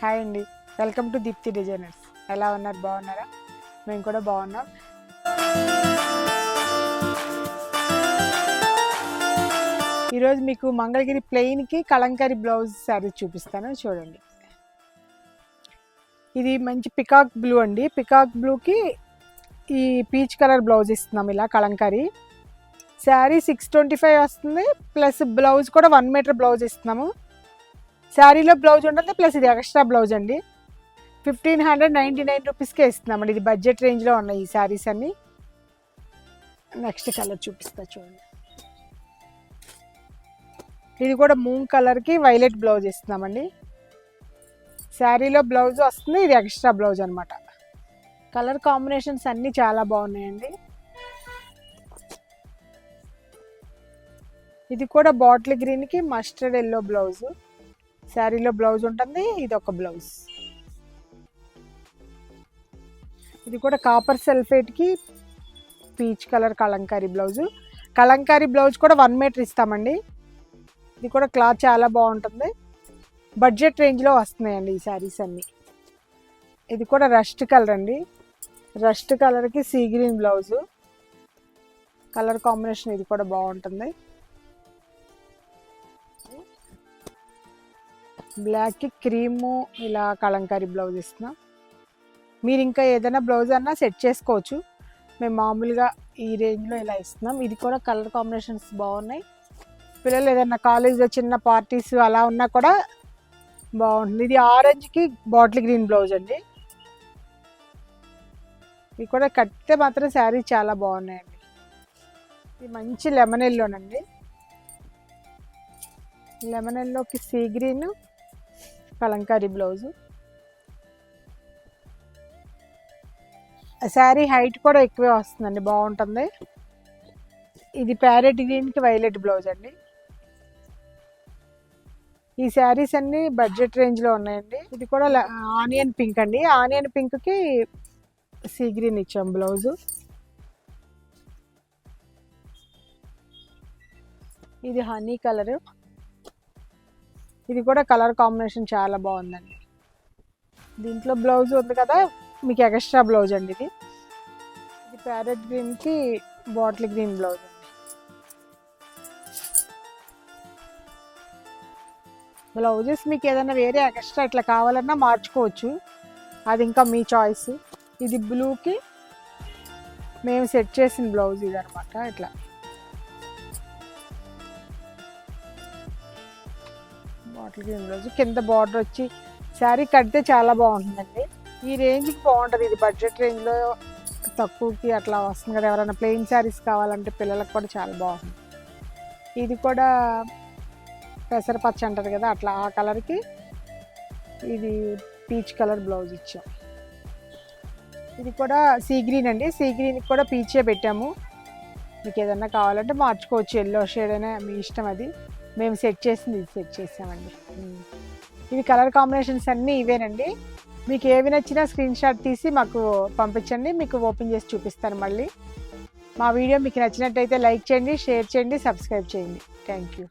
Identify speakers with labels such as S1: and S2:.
S1: Hi అండి, welcome to Deepti designers. ఎలా ఉన్నారు? బాగున్నారా? మేము కూడా బాగున్నాం. ఈరోజు మీకు మంగళగిరి ప్లెయిన్కి కలంకారీ బ్లౌజ్ శారీ చూపిస్తాను, చూడండి. ఇది మంచి పికాక్ బ్లూ అండి. పికాక్ బ్లూకి ఈ పీచ్ కలర్ బ్లౌజ్ ఇస్తున్నాం. ఇలా కలంకారీ శారీ 625 వస్తుంది, ప్లస్ బ్లౌజ్ కూడా 1 మీటర్ బ్లౌజ్ ఇస్తున్నాము. శారీలో బ్లౌజ్ ఉంటుంది, ప్లస్ ఇది ఎక్స్ట్రా బ్లౌజ్ అండి. 1599 రూపీస్కే ఇస్తున్నామండి. ఇది బడ్జెట్ రేంజ్లో ఉన్నాయి ఈ శారీస్ అన్నీ. నెక్స్ట్ కలర్ చూపిస్తా, చూడండి. ఇది కూడా మూంగ్ కలర్కి వైలెట్ బ్లౌజ్ ఇస్తున్నామండి. శారీలో బ్లౌజ్ వస్తుంది, ఇది ఎక్స్ట్రా బ్లౌజ్ అనమాట. కలర్ కాంబినేషన్స్ అన్నీ చాలా బాగున్నాయండి. ఇది కూడా బాటిల్ గ్రీన్కి మస్టర్డ్ ఎల్లో బ్లౌజు. శారీలో బ్లౌజ్ ఉంటుంది, ఇది ఒక బ్లౌజ్. ఇది కూడా కాపర్ సల్ఫేట్కి peach colour kalamkari blouse. Kalamkari blouse కూడా 1 మీటర్ ఇస్తామండి. ఇది కూడా క్లాత్ చాలా బాగుంటుంది, బడ్జెట్ రేంజ్లో వస్తున్నాయండి ఈ శారీస్ అన్నీ. ఇది కూడా రస్ట్ కలర్ అండి. రస్ట్ కలర్కి sea green blouse. Colour combination ఇది కూడా బాగుంటుంది. బ్లాక్కి క్రీము ఇలా కలంకారీ బ్లౌజ్ ఇస్తున్నాం. మీరు ఇంకా ఏదైనా బ్లౌజ్ అన్నా సెట్ చేసుకోవచ్చు. మేము మామూలుగా ఈ రేంజ్లో ఇలా ఇస్తున్నాం. ఇది కూడా కలర్ కాంబినేషన్స్ బాగున్నాయి. పిల్లలు ఏదైనా కాలేజ్లో చిన్న పార్టీస్ అలా ఉన్నా కూడా బాగుంటుంది. ఇది ఆరెంజ్కి బాటిల్ గ్రీన్ బ్లౌజ్ అండి. ఇది కూడా కట్టితే మాత్రం శారీ చాలా బాగున్నాయండి. ఇది మంచి లెమన్ ఎల్లోనండి. లెమన్ ఎల్లోకి sea green Kalamkari blouse. Sari height కూడా ఎక్కువే వస్తుందండి, బాగుంటుంది. ఇది ప్యారెట్ గ్రీన్కి వైలెట్ బ్లౌజ్ అండి. ఈ శారీస్ అన్నీ బడ్జెట్ రేంజ్లో ఉన్నాయండి. ఇది కూడా ఆనియన్ పింక్ అండి. ఆనియన్ పింక్కి సీ గ్రీన్ ఇచ్చాం బ్లౌజు. ఇది హనీ కలరు. ఇది కూడా కలర్ కాంబినేషన్ చాలా బాగుందండి. దీంట్లో బ్లౌజ్ ఉంది కదా, మీకు ఎక్స్ట్రా బ్లౌజ్ అండి. ఇది ప్యారెట్ గ్రీన్కి బాటిల్ గ్రీన్ బ్లౌజ్ అండి. బ్లౌజెస్ మీకు ఏదైనా వేరే ఎక్స్ట్రా ఇట్లా కావాలన్నా మార్చుకోవచ్చు, అది ఇంకా మీ చాయిస్. ఇది బ్లూకి మేము సెట్ చేసిన బ్లౌజ్ ఇది అనమాట. ఇట్లా బాటిల్ గ్రీన్ బ్లౌజ్, కింద బార్డర్ వచ్చి శారీ కడితే చాలా బాగుంటుందండి. ఈ రేంజ్కి బాగుంటుంది. ఇది బడ్జెట్ రేంజ్లో తక్కువకి అట్లా వస్తుంది కదా. ఎవరైనా ప్లెయిన్ శారీస్ కావాలంటే పిల్లలకు కూడా చాలా బాగుంటుంది. ఇది కూడా పెసరపచ్చ అంటారు కదా, అట్లా ఆ కలర్కి ఇది పీచ్ కలర్ బ్లౌజ్ ఇచ్చాం. ఇది కూడా సీ గ్రీన్ అండి. సీ గ్రీన్కి కూడా పీచే పెట్టాము. మీకు ఏదన్నా కావాలంటే మార్చుకోవచ్చు, ఎల్లో షేడ్ అయినా మీ ఇష్టం. అది మేము సెట్ చేసింది, ఇది సెట్ చేసామండి. ఇవి కలర్ కాంబినేషన్స్ అన్నీ ఇవేనండి. మీకు ఏవి నచ్చినా స్క్రీన్ షాట్ తీసి మాకు పంపించండి, మీకు ఓపెన్ చేసి చూపిస్తాను మళ్ళీ. మా వీడియో మీకు నచ్చినట్టయితే లైక్ చేయండి, షేర్ చేయండి, సబ్స్క్రైబ్ చేయండి. Thank you.